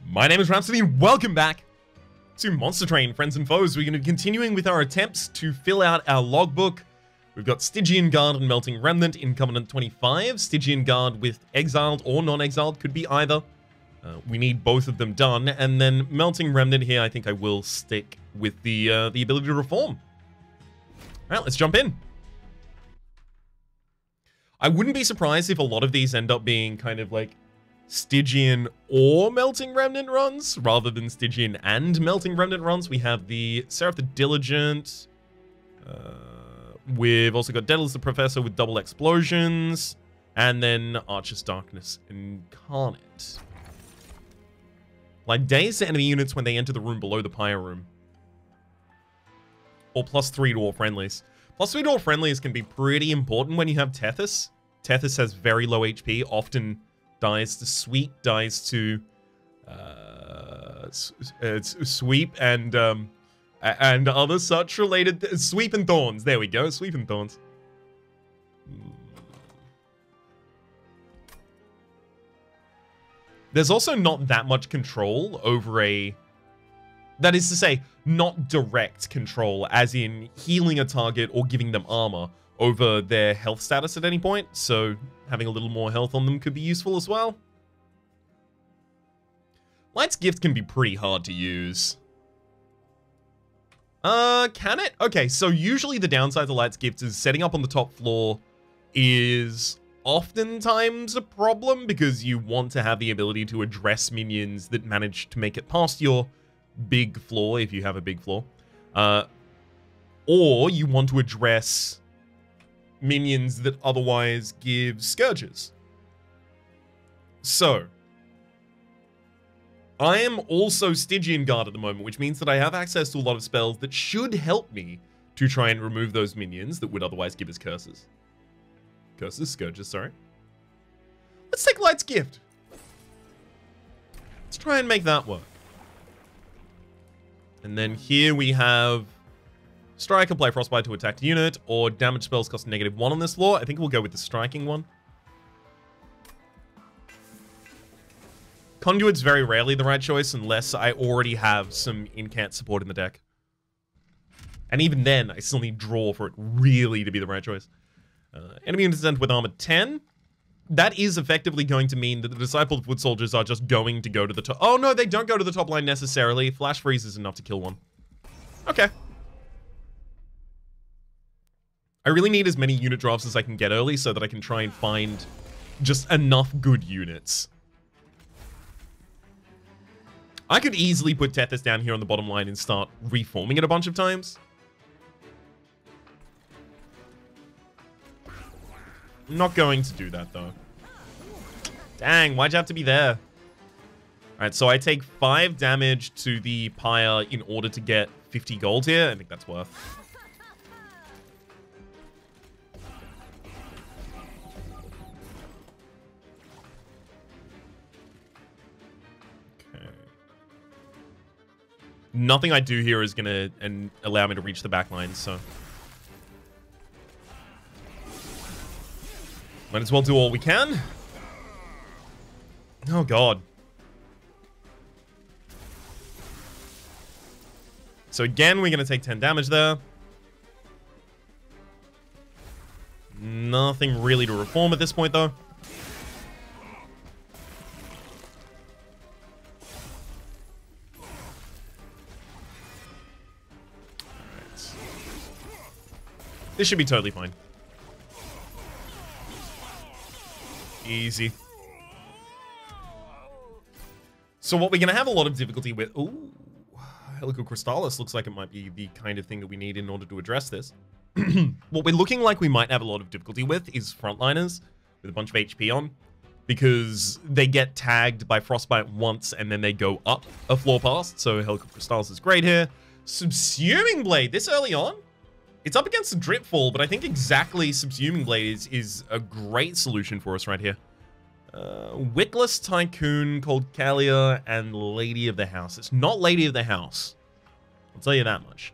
My name is Rhapsody, and welcome back to Monster Train, friends and foes. We're going to be continuing with our attempts to fill out our logbook. We've got Stygian Guard and Melting Remnant in Covenant 25. Stygian Guard with Exiled or Non-Exiled, could be either. We need both of them done. And then Melting Remnant here, I think I will stick with the ability to reform. Alright, let's jump in. I wouldn't be surprised if a lot of these end up being kind of like Stygian or Melting Remnant runs, rather than Stygian and Melting Remnant runs. We have the Seraph the Diligent. We've also got Daedalus the Professor with double explosions. And then Archer's Darkness Incarnate. Like daze to enemy units when they enter the room below the Pyre Room. Or +3 to all friendlies. +3 to all friendlies can be pretty important when you have Tethys. Tethys has very low HP, often dies to sweep, dies to sweep and other such related sweep and thorns. There we go, sweep and thorns. There's also not that much control over that is to say, not direct control, as in healing a target or giving them armor over their health status at any point, so having a little more health on them could be useful as well. Light's Gift can be pretty hard to use. Can it? Okay, so usually the downside to Light's Gift is setting up on the top floor is oftentimes a problem because you want to have the ability to address minions that manage to make it past your big floor, if you have a big floor. Or you want to address minions that otherwise give Scourges. So, I am also Stygian Guard at the moment, which means that I have access to a lot of spells that should help me to try and remove those minions that would otherwise give us curses. Scourges, sorry. Let's take Light's Gift. Let's try and make that work. And then here we have Strike, apply Frostbite to attacked unit, or damage spells cost -1 on this floor. I think we'll go with the striking one. Conduit's very rarely the right choice unless I already have some incant support in the deck. And even then, I still need draw for it really to be the right choice. Enemy units sent with armor 10. That is effectively going to mean that the Disciple Foot Soldiers are just going to go to the top. Oh no, they don't go to the top line necessarily. Flash Freeze is enough to kill one. Okay. I really need as many unit drafts as I can get early so that I can try and find just enough good units. I could easily put Tethys down here on the bottom line and start reforming it a bunch of times. I'm not going to do that, though. Dang, why'd you have to be there? Alright, so I take 5 damage to the Pyre in order to get 50 gold here. I think that's worth. Okay. Nothing I do here is going to allow me to reach the back line, so... might as well do all we can. Oh, God. So again, we're going to take 10 damage there. Nothing really to reform at this point, though. Alright. This should be totally fine. Easy. So what we're going to have a lot of difficulty with... Ooh, Helical Crystallis looks like it might be the kind of thing that we need in order to address this. What we're looking like we might have a lot of difficulty with is frontliners with a bunch of HP on, because they get tagged by Frostbite once and then they go up a floor past. So Helical Crystallis is great here. Subsuming Blade this early on? It's up against the Dripfall, but I think exactly Subsuming Blade is a great solution for us right here. Wickless Tycoon, called Kalia, and Lady of the House. It's not Lady of the House. I'll tell you that much.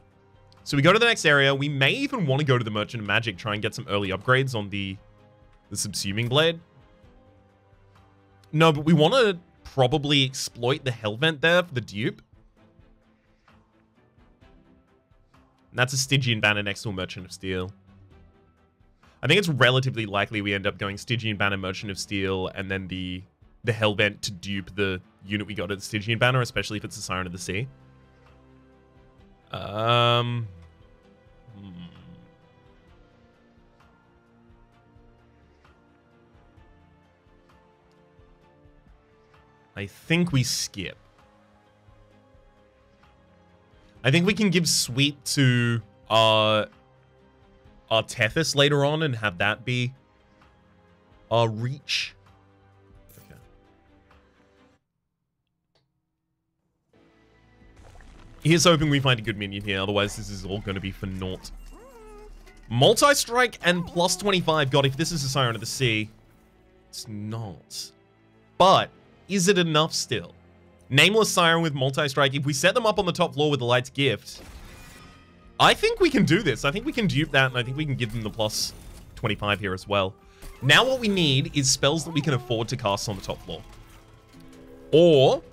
So we go to the next area. We may even want to go to the Merchant of Magic, try and get some early upgrades on the Subsuming Blade. No, but we want to probably exploit the Hellvent there for the dupe. And that's a Stygian banner next to a Merchant of Steel. I think it's relatively likely we end up going Stygian banner, Merchant of Steel, and then the Hellvent to dupe the unit we got at the Stygian banner, especially if it's the Siren of the Sea. I think we skip. I think we can give Sweep to our Tethys later on and have that be our reach. Okay. Here's hoping we find a good minion here, otherwise this is all going to be for naught. Multi-strike and plus 25. God, if this is a Siren of the Sea, it's not. But is it enough still? Nameless Siren with multi-strike. If we set them up on the top floor with the Light's Gift, I think we can do this. I think we can dupe that, and I think we can give them the plus 25 here as well. Now what we need is spells that we can afford to cast on the top floor. Or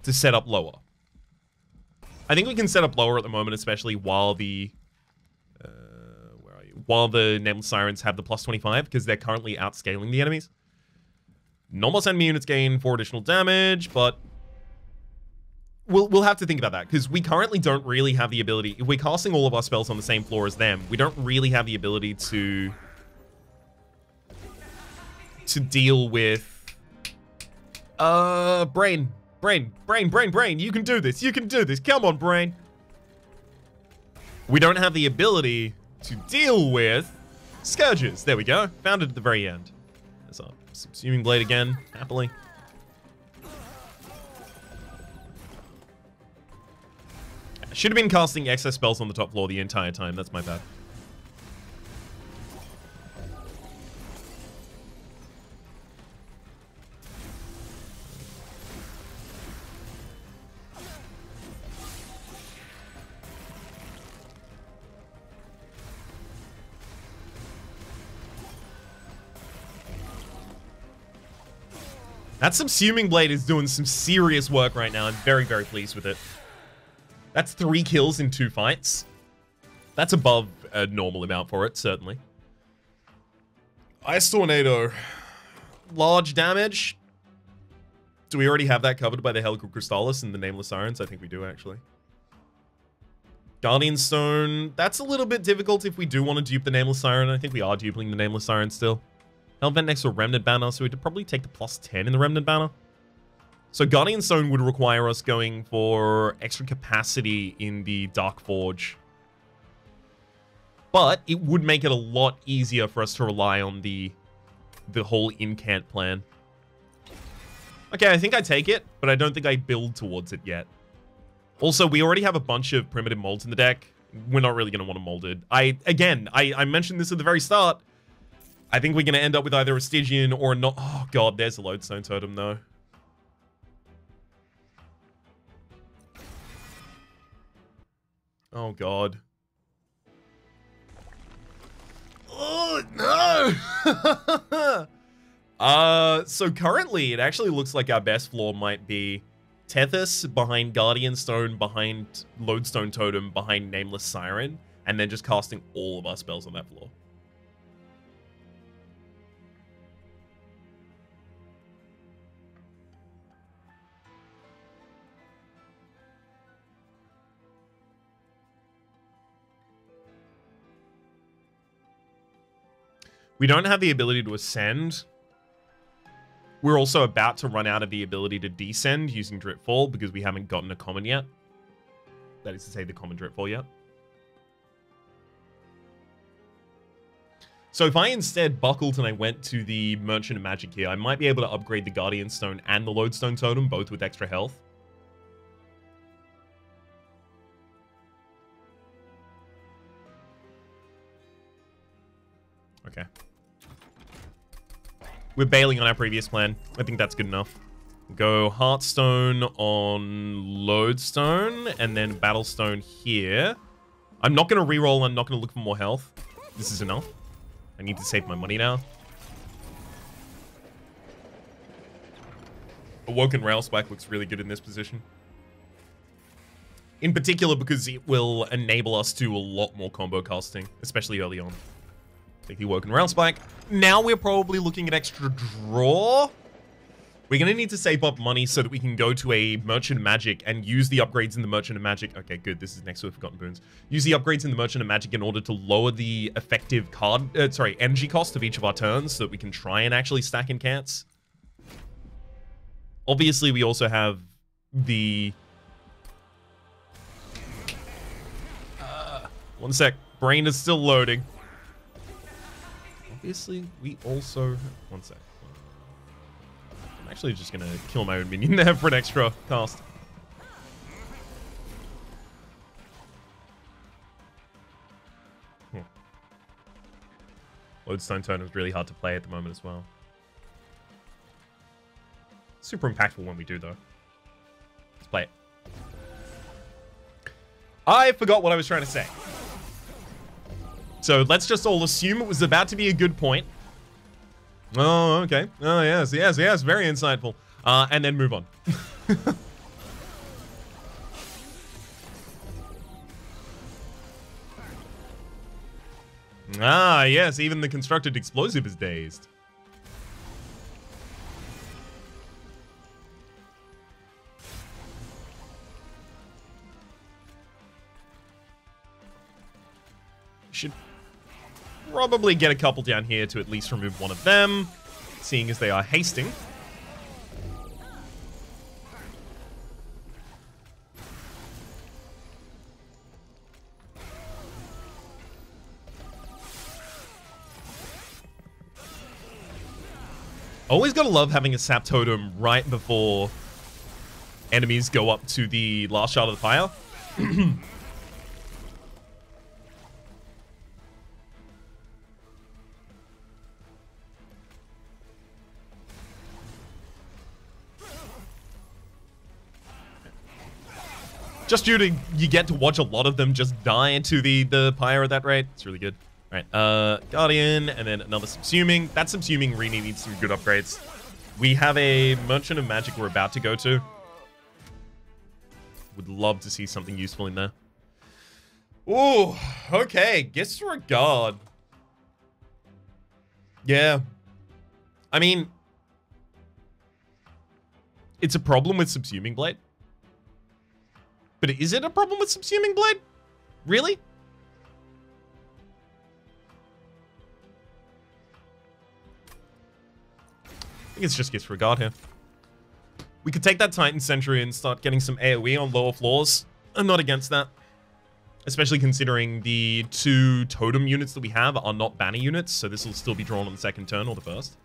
to set up lower. I think we can set up lower at the moment, especially while the... where are you? While the Nameless Sirens have the plus 25, because they're currently outscaling the enemies. Normal enemy units gain 4 additional damage, but we'll have to think about that, because we currently don't really have the ability. If we're casting all of our spells on the same floor as them, we don't really have the ability to deal with Brain. You can do this. You can do this. Come on, Brain. We don't have the ability to deal with Scourges. There we go. Found it at the very end. There's a Subsuming Blade again, happily. I should have been casting excess spells on the top floor the entire time. That's my bad. That Subsuming Blade is doing some serious work right now. I'm very, very pleased with it. That's 3 kills in 2 fights. That's above a normal amount for it, certainly. Ice Tornado. Large damage. Do we already have that covered by the Helical Crystallis and the Nameless Sirens? I think we do, actually. Guardian Stone. That's a little bit difficult if we do want to dupe the Nameless Siren. I think we are duping the Nameless Siren still. Hellvent next to a Remnant Banner, so we'd probably take the plus 10 in the Remnant Banner. So Guardian Stone would require us going for extra capacity in the Dark Forge. But it would make it a lot easier for us to rely on the whole incant plan. Okay, I think I take it, but I don't think I build towards it yet. Also, we already have a bunch of primitive molds in the deck. We're not really going to want to mold it. I mentioned this at the very start. I think we're going to end up with either a Stygian or a not. Oh, God, there's a Lodestone Totem, though. Oh, God. Oh, no! So currently, it actually looks like our best floor might be Tethys behind Guardian Stone, behind Lodestone Totem, behind Nameless Siren, and then just casting all of our spells on that floor. We don't have the ability to ascend. We're also about to run out of the ability to descend using Dritfall because we haven't gotten a common yet. That is to say, the common Dritfall yet. So if I instead buckled and I went to the Merchant of Magic here, I might be able to upgrade the Guardian Stone and the Lodestone Totem, both with extra health. Okay. We're bailing on our previous plan. I think that's good enough. Go Heartstone on Lodestone, and then Battlestone here. I'm not going to reroll. I'm not going to look for more health. This is enough. I need to save my money now. Awoken Rail Spike looks really good in this position. In particular because it will enable us to do a lot more combo casting, especially early on. Take the Awoken Rail Spike. Now we're probably looking at extra draw. We're going to need to save up money so that we can go to a Merchant of Magic and use the upgrades in the Merchant of Magic. Okay, good. This is next to the Forgotten Boons. Use the upgrades in the Merchant of Magic in order to lower the effective energy cost of each of our turns so that we can try and actually stack incants. Obviously, we also have the... one sec. Brain is still loading. Obviously, we also... One sec. I'm actually just going to kill my own minion there for an extra cast. Lodestone Tone is really hard to play at the moment as well. Super impactful when we do, though. Let's play it. I forgot what I was trying to say. So let's just all assume it was about to be a good point. Oh, okay. Oh, yes, yes, yes. Very insightful. And then move on. Ah, yes. Even the constructed explosive is dazed. Should probably get a couple down here to at least remove one of them, seeing as they are hasting. Always gotta love having a sap totem right before enemies go up to the last shard of the fire. Just you get to watch a lot of them just die into the pyre at that rate. It's really good. All right, Guardian, and then another Subsuming. That Subsuming really needs some good upgrades. We have a Merchant of Magic we're about to go to. Would love to see something useful in there. Ooh, okay. Disregard. Yeah. I mean, it's a problem with Subsuming Blade. But is it a problem with Subsuming Blade? Really? I think it's just disregard here. We could take that Titan Sentry and start getting some AoE on lower floors. I'm not against that. Especially considering the 2 totem units that we have are not banner units, so this will still be drawn on the second turn or the first.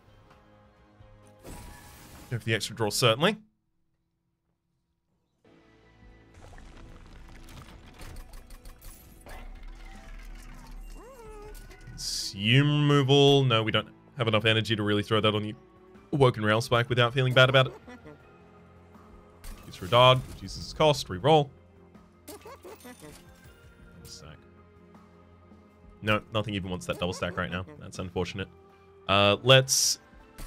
Go for the extra draw, certainly. Consume removal. No, we don't have enough energy to really throw that on the Awoken Rail Spike without feeling bad about it. Disregard, reduces its cost, reroll. Stack. No, nothing even wants that double stack right now. That's unfortunate. Let's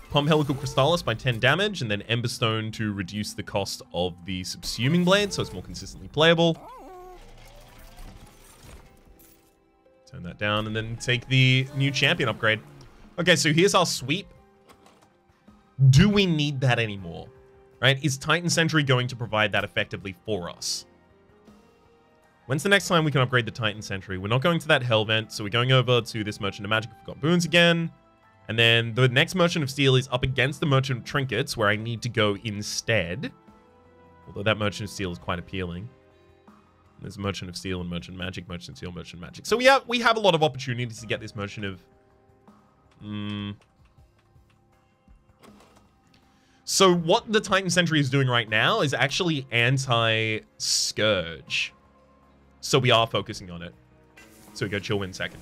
pump Helical Crystallis by 10 damage, and then Emberstone to reduce the cost of the Subsuming Blade, so it's more consistently playable. Turn that down, and then take the new champion upgrade. Okay, so here's our sweep. Do we need that anymore? Right? Is Titan Sentry going to provide that effectively for us? When's the next time we can upgrade the Titan Sentry? We're not going to that Hell Vent, so we're going over to this Merchant of Magic. We've got Boons again. And then the next Merchant of Steel is up against the Merchant of Trinkets, where I need to go instead. Although that Merchant of Steel is quite appealing. There's Merchant of Steel and Merchant of Magic, Merchant of Steel, Merchant of Magic. So we have a lot of opportunities to get this Merchant of... So what the Titan Sentry is doing right now is actually anti-Scourge. So we are focusing on it. So we go Chillwind second.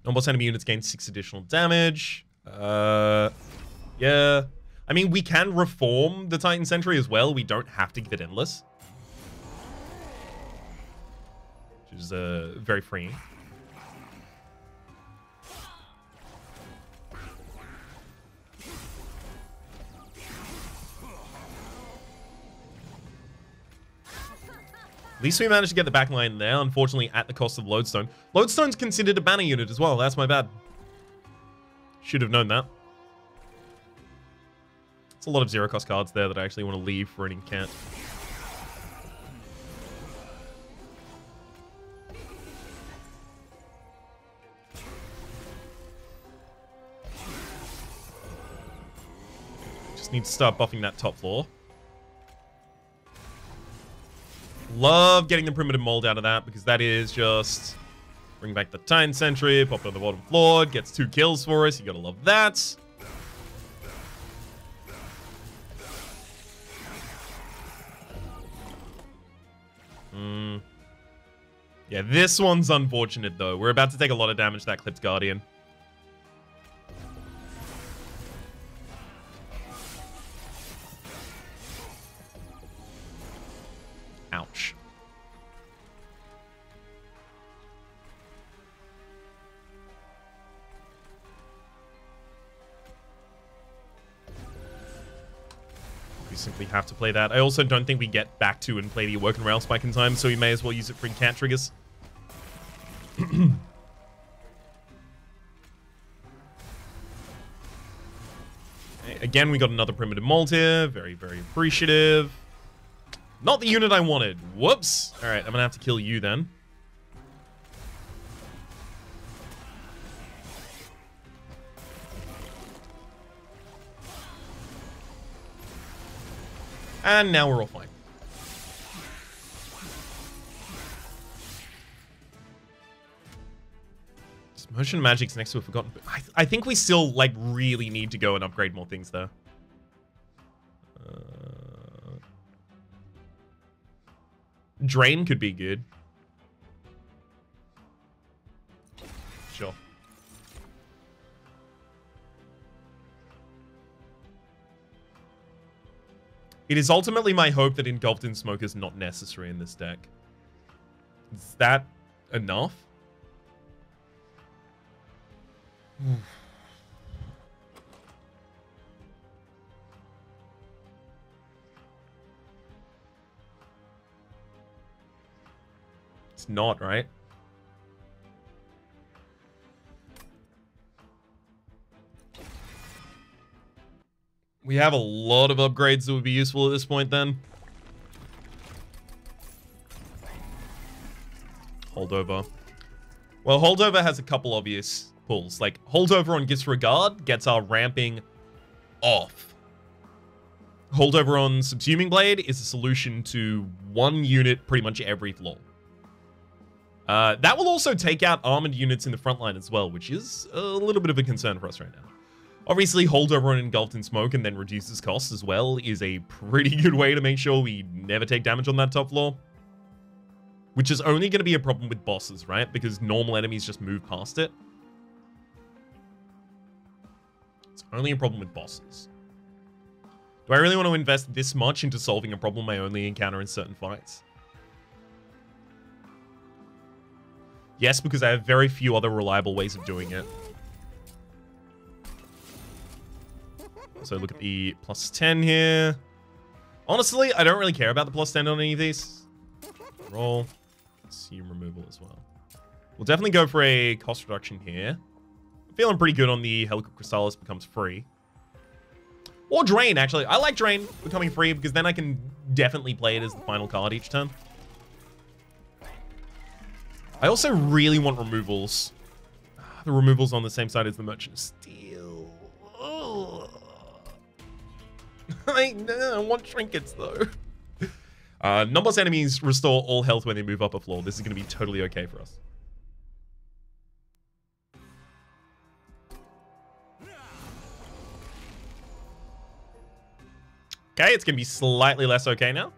Non-boss enemy units gain 6 additional damage. Yeah. I mean, we can reform the Titan Sentry as well. We don't have to give it Endless. Which is very freeing. At least we managed to get the back line there, unfortunately at the cost of Lodestone. Lodestone's considered a banner unit as well. That's my bad. Should have known that. It's a lot of zero-cost cards there that I actually want to leave for an incant. Just need to start buffing that top floor. Love getting the primitive mold out of that because that is just bring back the Titan Sentry, pop it on the bottom floor, gets 2 kills for us. You gotta love that. Yeah, this one's unfortunate though. We're about to take a lot of damage to that Clipped Guardian. Ouch. We simply have to play that. I also don't think we get back to and play the Awoken Rail Spike in time, so we may as well use it for incant triggers. Again, we got another primitive mold here. Very, very appreciative. Not the unit I wanted. Whoops. All right, I'm gonna have to kill you then. And now we're all fine. Motion Magic's next to a Forgotten... I think we still, like, really need to go and upgrade more things, though. Drain could be good. Sure. It is ultimately my hope that Engulfed in Smoke is not necessary in this deck. Is that enough? It's not, right? We have a lot of upgrades that would be useful at this point then. Holdover. Well, Holdover has a couple obvious pulls. Like, Holdover on Disregard gets our ramping off. Holdover on Subsuming Blade is a solution to one unit pretty much every floor. That will also take out armored units in the front line as well, which is a little bit of a concern for us right now. Obviously, Holdover on Engulfed in Smoke and then reduces costs as well is a pretty good way to make sure we never take damage on that top floor. Which is only going to be a problem with bosses, right? Because normal enemies just move past it. It's only a problem with bosses. Do I really want to invest this much into solving a problem I only encounter in certain fights? Yes, because I have very few other reliable ways of doing it. So look at the +10 here. Honestly, I don't really care about the +10 on any of these. Roll. Assume removal as well. We'll definitely go for a cost reduction here. I'm feeling pretty good on the Helical Crystallis becomes free. Or Drain, actually. I like Drain becoming free because then I can definitely play it as the final card each turn. I also really want removals. The removals on the same side as the Merchant of Steel. I want trinkets, though. Non-boss enemies restore all health when they move up a floor. This is going to be totally okay for us. Okay, it's going to be slightly less okay now.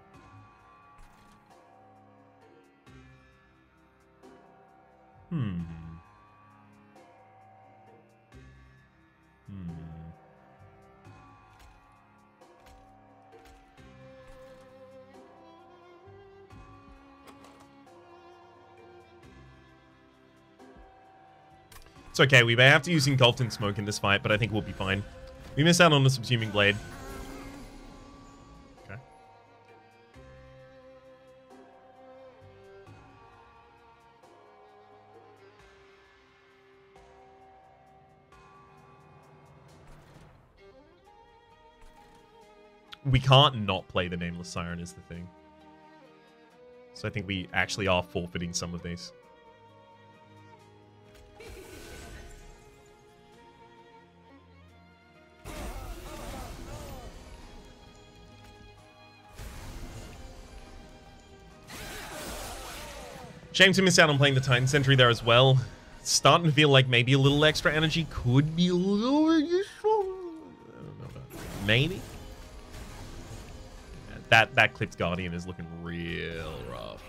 It's okay, we may have to use Engulfed in Smoke in this fight, but I think we'll be fine. We miss out on the Subsuming Blade. Okay. We can't not play the Nameless Siren is the thing. So I think we actually are forfeiting some of these. Shame to miss out on playing the Titan Sentry there as well. It's starting to feel like maybe a little extra energy could be a little useful. I don't know about that. Maybe. Yeah, that Clipped Guardian is looking real rough.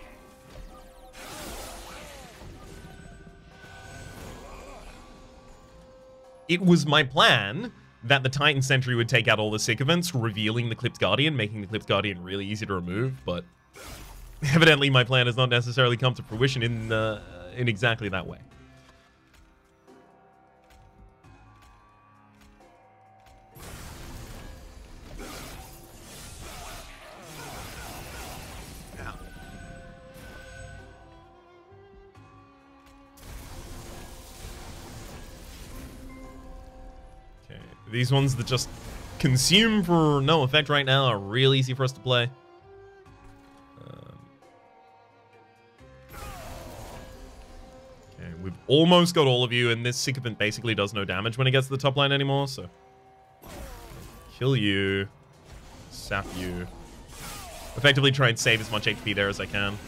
It was my plan that the Titan Sentry would take out all the sycophants, revealing the Clipped Guardian, making the Clipped Guardian really easy to remove, but evidently my plan has not necessarily come to fruition in exactly that way. These ones that just consume for no effect right now are real easy for us to play. Okay, we've almost got all of you, and this sycophant basically does no damage when it gets to the top line anymore, so... Kill you. Sap you. Effectively try and save as much HP there as I can.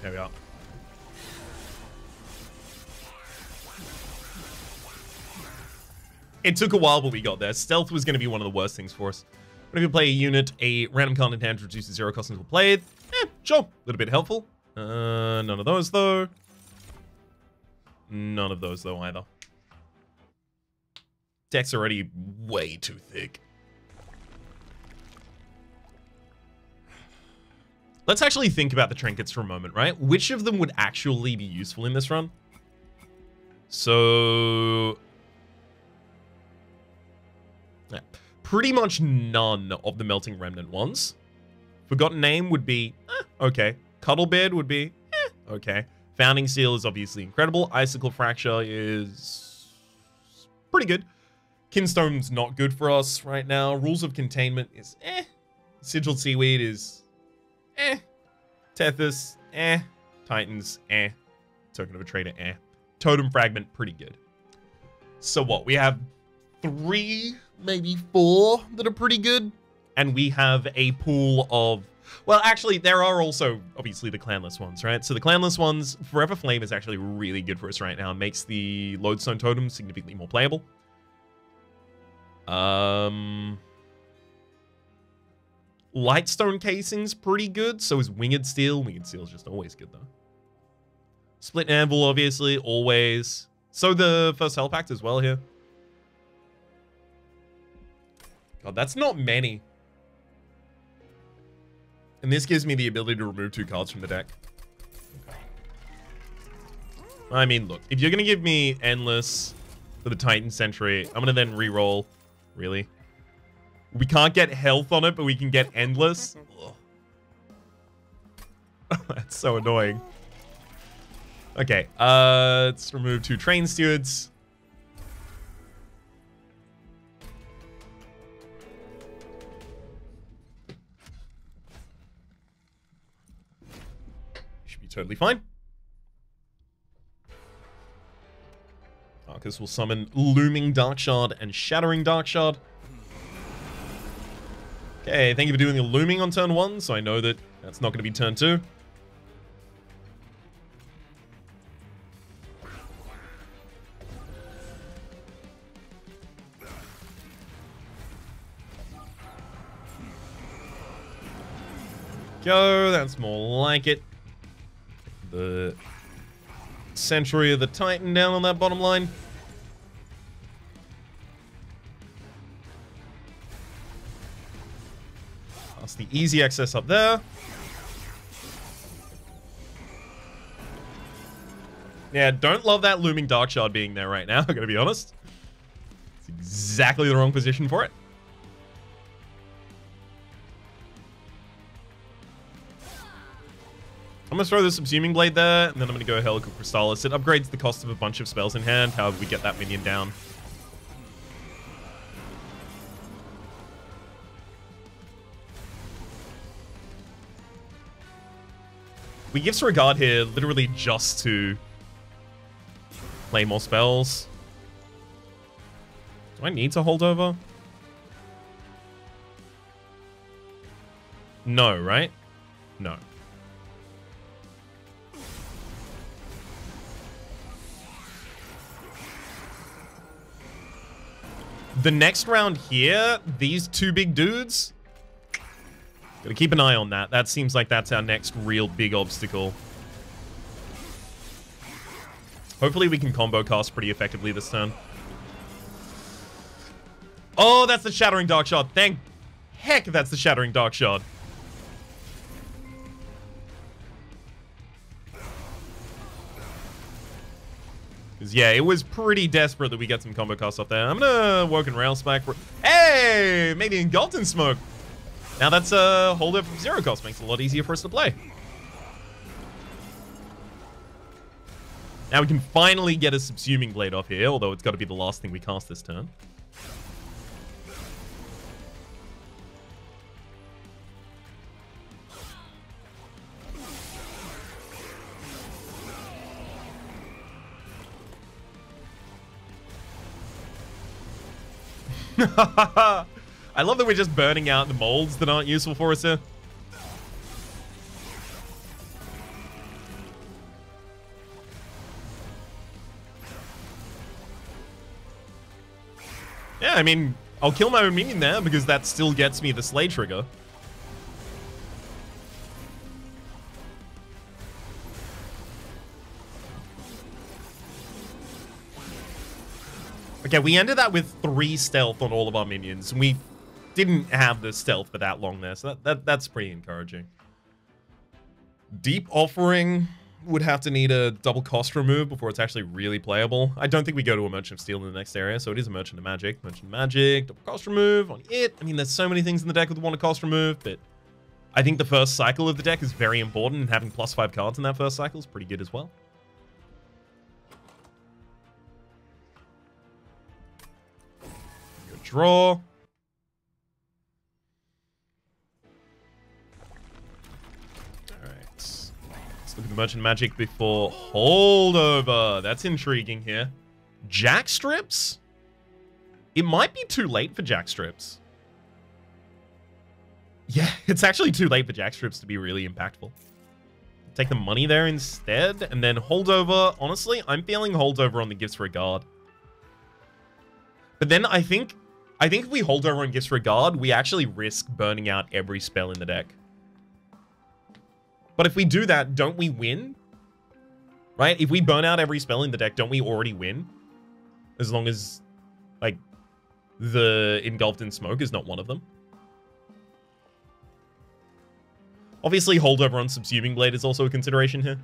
There we are. It took a while, but we got there. Stealth was going to be one of the worst things for us. Whenever you play a unit, a random card in hand reduces 0 cost until played. Sure. A little bit helpful. None of those, though. None of those, though, either. Deck's already way too thick. Let's actually think about the trinkets for a moment, right? Which of them would actually be useful in this run? So... yeah, pretty much none of the Melting Remnant ones. Forgotten Name would be, okay. Cuddlebed would be, okay. Founding Seal is obviously incredible. Icicle Fracture is pretty good. Kinstone's not good for us right now. Rules of Containment is Sigiled Seaweed is Tethys, Titans, Token of a Trader, Totem Fragment, pretty good. So what? We have 3, maybe 4 that are pretty good. And we have a pool of... well, actually, there are also, obviously, the clanless ones, right? So the clanless ones, Forever Flame is actually really good for us right now. It makes the Lodestone Totem significantly more playable. Lightstone Casing's pretty good. So is Winged Steel. Winged Steel's just always good, though. Split Anvil, obviously, always. So the first Hell Pact as well here. God, that's not many. And this gives me the ability to remove 2 cards from the deck. Okay. I mean, look, if you're going to give me Endless for the Titan Sentry, I'm going to then reroll. Really? We can't get health on it, but we can get Endless? That's so annoying. Okay, let's remove 2 Train Stewards. Should be totally fine. Arcus will summon Looming Darkshard and Shattering Darkshard. Okay, thank you for doing the Looming on turn 1, so I know that that's not going to be turn 2. Go, that's more like it. The Sentry of the Titan down on that bottom line. Pass the easy access up there. Yeah, don't love that looming Dark Shard being there right now, I gotta be honest. It's exactly the wrong position for it. I'm gonna throw the Subsuming Blade there, and then I'm gonna go Helical Crystallis. It upgrades the cost of a bunch of spells in hand, however we get that minion down. We Gifts Regard here literally just to play more spells. Do I need to hold over? No, right? No. The next round here, these two big dudes, gotta keep an eye on that. That seems like that's our next real big obstacle. Hopefully we can combo cast pretty effectively this turn. Oh, that's the Shattering Dark Shard. Thank heck that's the Shattering Dark Shard. Yeah, it was pretty desperate that we get some combo casts up there. I'm gonna Woken Rail Spike. Hey, maybe Engulfed in Smoke. Now that's a holder from 0 cost. Makes it a lot easier for us to play. Now we can finally get a Subsuming Blade off here, although it's got to be the last thing we cast this turn. I love that we're just burning out the molds that aren't useful for us here. Yeah, I mean, I'll kill my own minion there because that still gets me the Slay trigger. Okay, we ended that with 3 stealth on all of our minions. We didn't have the stealth for that long there, so that's pretty encouraging. Deep Offering would have to need a double cost remove before it's actually really playable. I don't think we go to a Merchant of Steel in the next area, so it is a Merchant of Magic. Merchant of Magic, double cost remove on it. I mean, there's so many things in the deck with one cost remove, but I think the first cycle of the deck is very important, and having +5 cards in that first cycle is pretty good as well. Draw. Alright. Let's look at the Merchant Magic before holdover. That's intriguing here. Jack Strips? It might be too late for Jack Strips. Yeah, it's actually too late for Jack Strips to be really impactful. Take the money there instead, and then holdover. Honestly, I'm feeling holdover on the Gifts Regard. But then I think if we hold over on Gifts Regard, we actually risk burning out every spell in the deck. But if we do that, don't we win? Right? If we burn out every spell in the deck, don't we already win? As long as, like, the Engulfed in Smoke is not one of them. Obviously, holdover on Subsuming Blade is also a consideration here.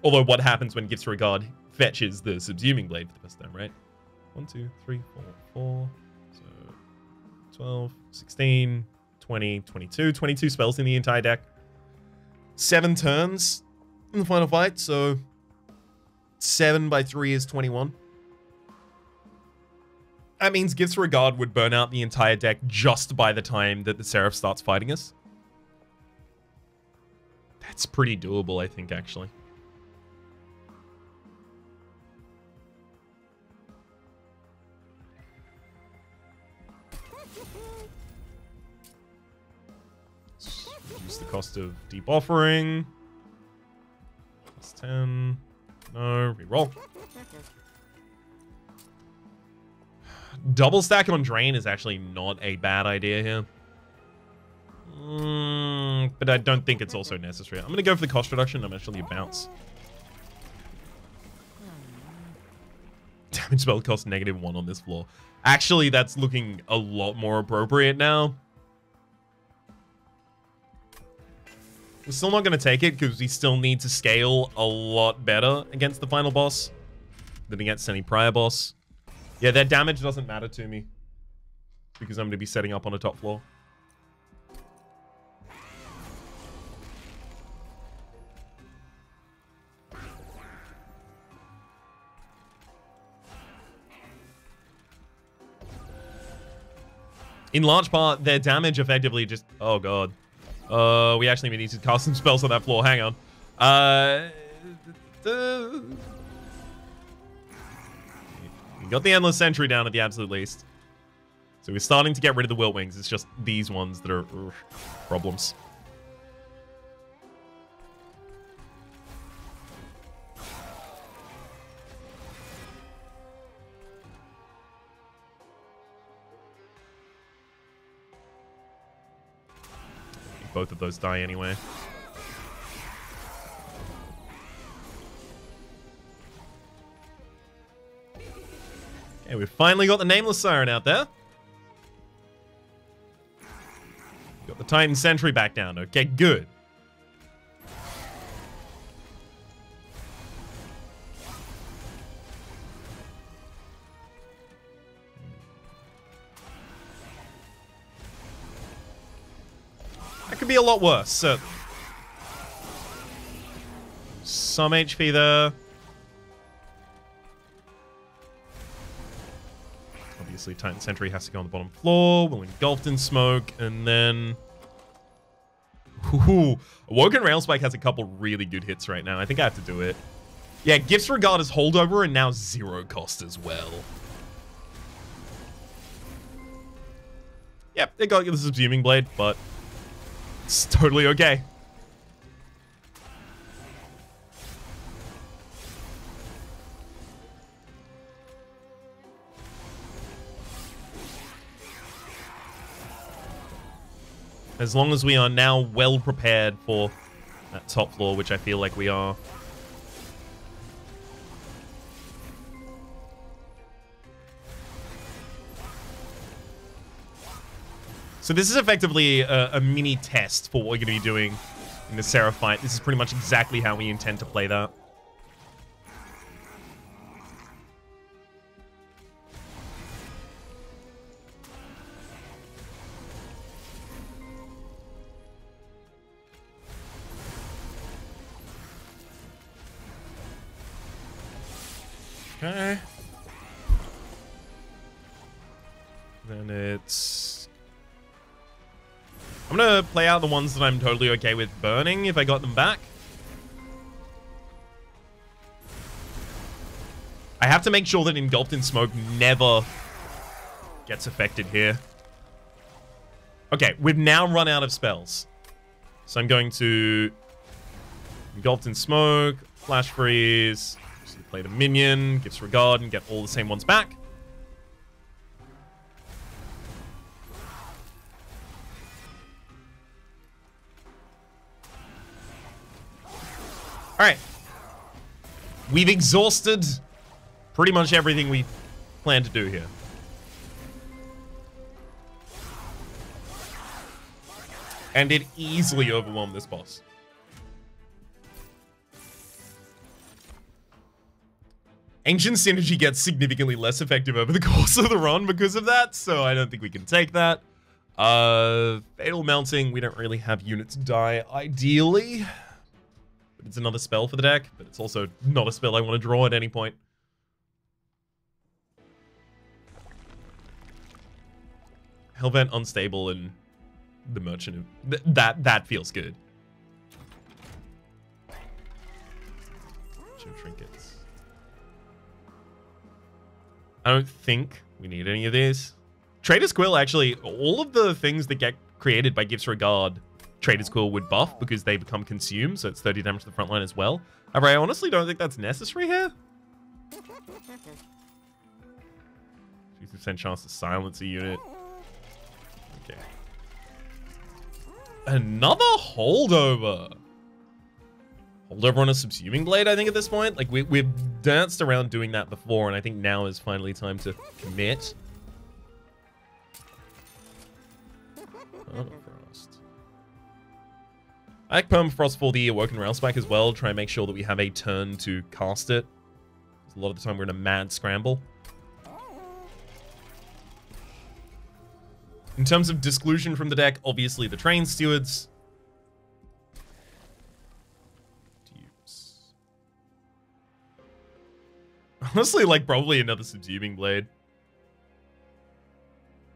Although, what happens when Gifts Regard fetches the Subsuming Blade for the first time, right? 1, 2, 3, 4, 4. So, 12, 16, 20, 22. 22 spells in the entire deck. 7 turns in the final fight, so 7 by 3 is 21. That means Gifts Regard would burn out the entire deck just by the time that the Seraph starts fighting us. That's pretty doable, I think, actually. Use the cost of Deep Offering. Plus 10. No, reroll. Double stack on Drain is actually not a bad idea here. But I don't think it's also necessary. I'm going to go for the cost reduction. I'm actually a bounce. Damage Orange spell costs -1 on this floor. Actually, that's looking a lot more appropriate now. We're still not going to take it because we still need to scale a lot better against the final boss than against any prior boss. Yeah, their damage doesn't matter to me because I'm going to be setting up on a top floor. In large part, their damage effectively just... Oh, God. We actually need to cast some spells on that floor. Hang on. We got the Endless Sentry down at the absolute least. So we're starting to get rid of the Wilt Wings. It's just these ones that are problems. Both of those die anyway. Okay, we've finally got the Nameless Siren out there. Got the Titan Sentry back down. Okay, good. That could be a lot worse, so... Some HP there. Obviously, Titan Sentry has to go on the bottom floor. We'll engulfed in smoke, and then... Ooh, Awoken Railspike has a couple really good hits right now. I think I have to do it. Yeah, Gifts Regard is holdover, and now 0 cost as well. Yep, it got the Subsuming Blade, but... It's totally okay. As long as we are now well prepared for that top floor, which I feel like we are. So this is effectively a mini test for what we're going to be doing in the Seraph fight. This is pretty much exactly how we intend to play that. Okay. Then it's... I'm gonna play out the ones that I'm totally okay with burning if I got them back. I have to make sure that Engulfed in Smoke never gets affected here. Okay, we've now run out of spells. So I'm going to Engulfed in Smoke, Flash Freeze, play the minion, Gifts Regard, and get all the same ones back. Alright. We've exhausted pretty much everything we plan to do here. And it easily overwhelmed this boss. Ancient Synergy gets significantly less effective over the course of the run because of that, so I don't think we can take that. Fatal Melting, we don't really have units die, ideally. But it's another spell for the deck, but it's also not a spell I want to draw at any point. Hellvent Unstable and the Merchant of... That feels good. Trinkets. I don't think we need any of these. Trader's Quill, actually, all of the things that get created by Gifts Regard, Trader's Quill would buff because they become consumed, so it's 30 damage to the front line as well. However, I honestly don't think that's necessary here. 50% chance to silence a unit. Okay. Another holdover. Holdover on a Subsuming Blade, I think, at this point. Like, we're danced around doing that before, and I think now is finally time to commit. Permafrost. I like Permafrost for the Awoken Railspike as well. Try and make sure that we have a turn to cast it. A lot of the time we're in a mad scramble. In terms of disclusion from the deck, obviously the Train Stewards. Dupes. Honestly, like, probably another Subsuming Blade.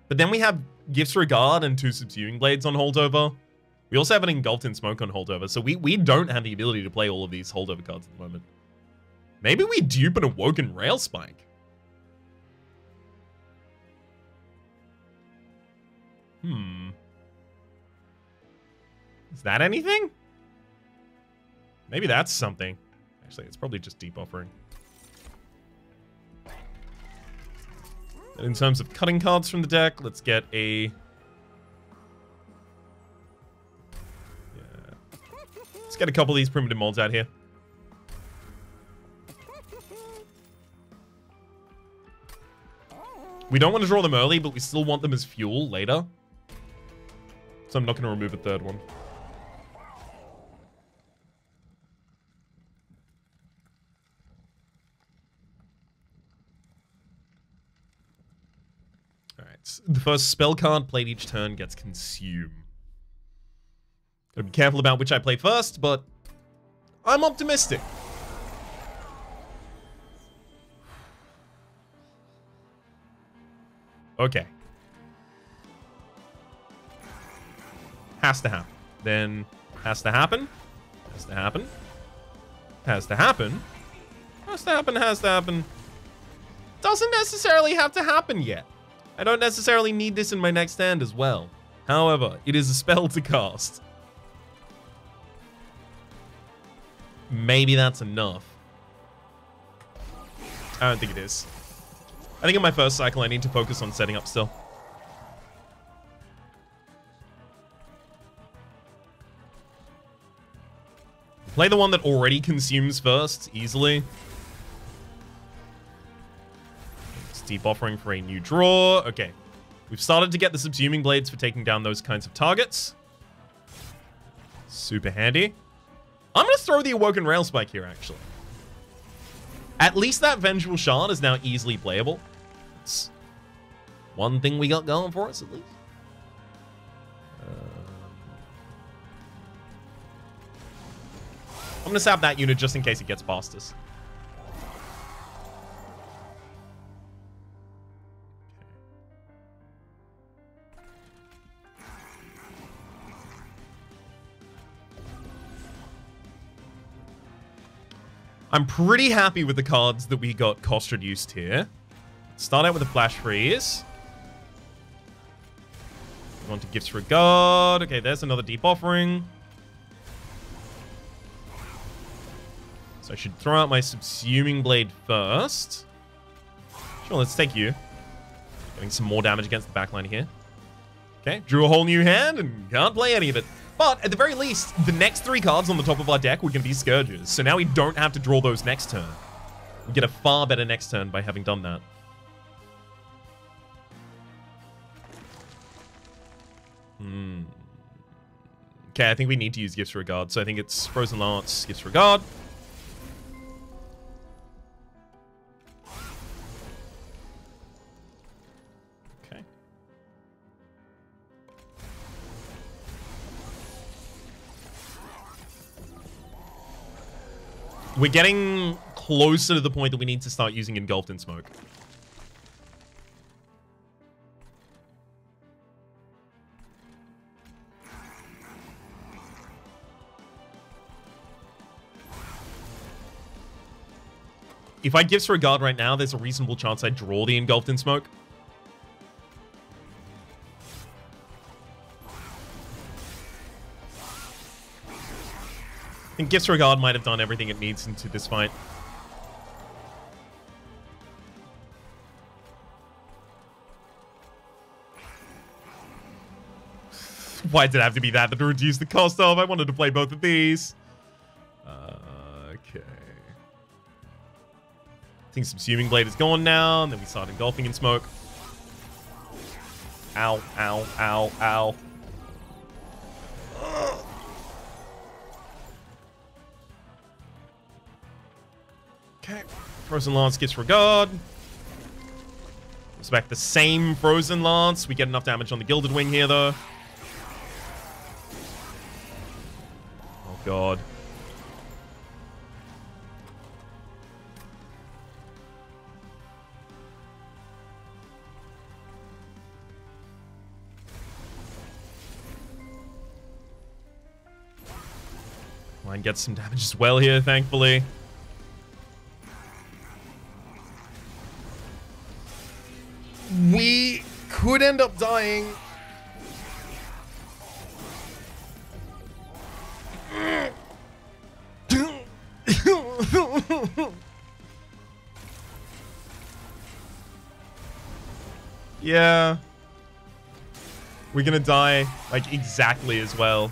But then we have Gifts Regard and 2 Subsuming Blades on holdover. We also have an Engulfed in Smoke on holdover, so we don't have the ability to play all of these holdover cards at the moment. Maybe we dupe an Awoken Railspike. Is that anything? Maybe that's something. Actually, it's probably just deep offering. And in terms of cutting cards from the deck, let's get a... Yeah. Let's get a couple of these primitive molds out here. We don't want to draw them early, but we still want them as fuel later. So I'm not going to remove a third one. Alright, the first spell card played each turn gets Consume. Gotta be careful about which I play first, but I'm optimistic. Okay. Has to happen. Then has to happen. Has to happen. Has to happen. Has to happen. Has to happen. Doesn't necessarily have to happen yet. I don't necessarily need this in my next hand as well. However, it is a spell to cast. Maybe that's enough. I don't think it is. I think in my first cycle, I need to focus on setting up still. Play the one that already consumes first, easily. It's deep offering for a new draw. Okay. We've started to get the Subsuming Blades for taking down those kinds of targets. Super handy. I'm going to throw the Awoken Railspike here, actually. At least that Vengeful Shard is now easily playable. It's one thing we got going for us, at least. I'm going to sap that unit just in case it gets past us. I'm pretty happy with the cards that we got cost reduced here. Start out with a Flash Freeze. We want to Gifts Regard. Okay, there's another Deep Offering. So I should throw out my Subsuming Blade first. Sure, let's take you. Getting some more damage against the backline here. Okay, drew a whole new hand and can't play any of it. But at the very least, the next 3 cards on the top of our deck were going to be Scourges. So now we don't have to draw those next turn. We get a far better next turn by having done that. Okay, I think we need to use Gifts Regard. So I think it's Frozen Lance, Gifts Regard. Okay. We're getting closer to the point that we need to start using Engulfed in Smoke. If I Gifts Regard right now, there's a reasonable chance I draw the Engulfed in Smoke. I think Gifts Regard might have done everything it needs into this fight. Why did it have to be that to reduce the cost of? I wanted to play both of these. Okay. I think Subsuming Blade is gone now, and then we start engulfing in smoke. Ow, ow, ow, ow. Okay. Frozen Lance gets regard. It's back the same Frozen Lance. We get enough damage on the Gilded Wing here, though. Oh, God. Line gets some damage as well here, thankfully. We could end up dying. Yeah. We're gonna die, like, exactly as well.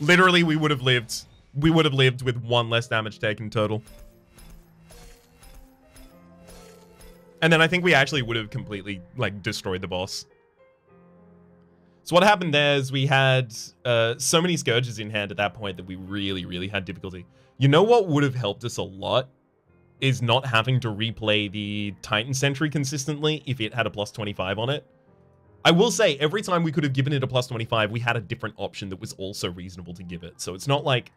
Literally, we would have lived. We would have lived with 1 less damage taken total. And then I think we actually would have completely, like, destroyed the boss. So what happened there is we had so many Scourges in hand at that point that we really, really had difficulty. You know what would have helped us a lot? Is not having to replay the Titan Sentry consistently if it had a plus 25 on it. I will say, every time we could have given it a plus 25, we had a different option that was also reasonable to give it. So it's not like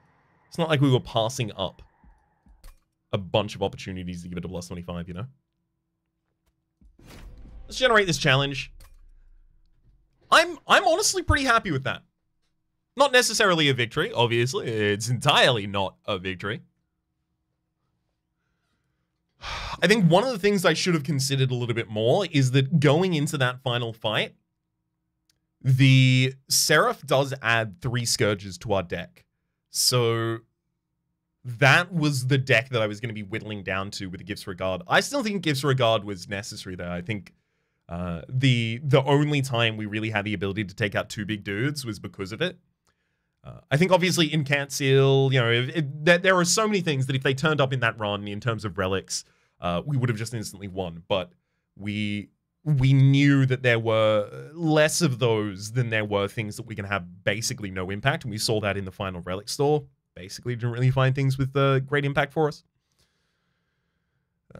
we were passing up a bunch of opportunities to give it a plus 25, you know? Let's generate this challenge. I'm honestly pretty happy with that. Not necessarily a victory, obviously. It's entirely not a victory. I think one of the things I should have considered a little bit more is that going into that final fight, the Seraph does add 3 Scourges to our deck. So that was the deck that I was going to be whittling down to with the Gifts Regard. I still think Gifts Regard was necessary there. I think the only time we really had the ability to take out 2 big dudes was because of it. I think obviously Incant Seal, you know, there are so many things that if they turned up in that run in terms of relics, we would have just instantly won. But we knew that there were less of those than there were things that we can have basically no impact. And we saw that in the final relic store. Basically didn't really find things with great impact for us.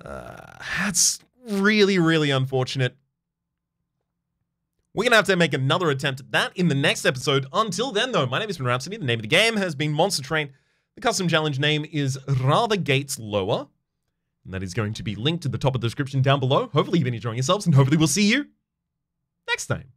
That's really, really unfortunate. We're going to have to make another attempt at that in the next episode. Until then, though, my name has been Rhapsody. The name of the game has been Monster Train. The custom challenge name is RatherGatesLower. And that is going to be linked to the top of the description down below. Hopefully you've been enjoying yourselves, and hopefully we'll see you next time.